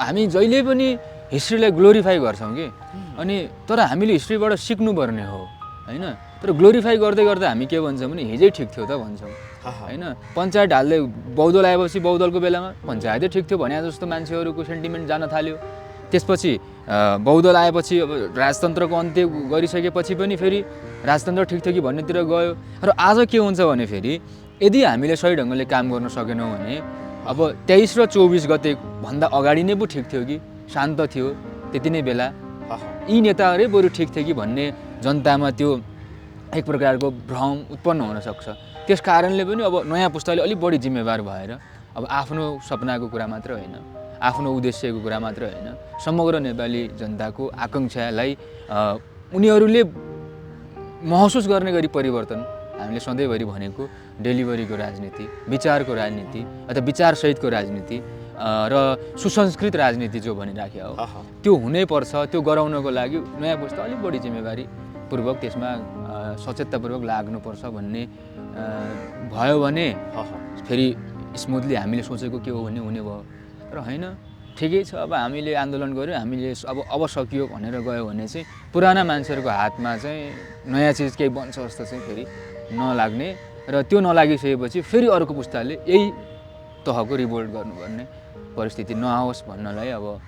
हामी जहिले पनि हिस्ट्रीलाई ग्लोरिफाई गर्छौँ कि अनि तर हामीले हिस्ट्रीबाट सिक्नुपर्ने हो हैन तर ग्लोरिफाई गर्दै गर्दा हामी के भन्छौँ भने हिजै ठिक थियो त भन्छौँ हैन पञ्चायत हाल्दै बहुदल आएपछि बहुदलको बेलामा पञ्चायतै ठिक थियो भने जस्तो मान्छेहरूको सेन्टिमेन्ट जान थाल्यो त्यसपछि बहुदल आएपछि अब राजतन्त्रको अन्त्य गरिसकेपछि पनि फेरि राजतन्त्र ठिक थियो कि भन्नेतिर गयो र आज के हुन्छ भने फेरि यदि हामीले सही ढङ्गले काम गर्न सकेनौँ भने अब 23 र 24 गते भन्दा अगाडि नै पो ठिक थियो कि शान्त थियो त्यति नै बेला यी नेताहरू बरु ठिक थियो कि भन्ने जनतामा त्यो एक प्रकारको भ्रम उत्पन्न हुन सक्छ त्यस कारणले पनि अब नयाँ पुस्ताले अलिक बढी जिम्मेवार भएर अब आफ्नो सपनाको कुरा मात्र होइन आफ्नो उद्देश्यको कुरा मात्र होइन समग्र नेपाली जनताको आकांक्षालाई उनीहरूले महसुस गर्ने गरी परिवर्तन हामीले सधैँभरि भनेको डेलिभरीको राजनीति विचारको राजनीति अथवा विचारसहितको राजनीति र सुसंस्कृत राजनीति जो भनिराख्या हो त्यो हुनैपर्छ त्यो गराउनको लागि नयाँ पुस्ता अलिक बढी जिम्मेवारीपूर्वक त्यसमा सचेततापूर्वक लाग्नुपर्छ भन्ने भयो भने फेरि स्मुथली हामीले सोचेको के हो भन्ने हुने भयो र होइन ठिकै छ अब हामीले आन्दोलन गऱ्यौँ हामीले अब सकियो भनेर गयो भने चाहिँ पुराना मान्छेहरूको हातमा चाहिँ नयाँ चिज केही बन्छ जस्तो चाहिँ फेरि नलाग्ने र त्यो नलागिसकेपछि फेरि अर्को पुस्ताले यही तहको रिभोल्ट गर्नुपर्ने परिस्थिति नआओस् भन्नलाई अब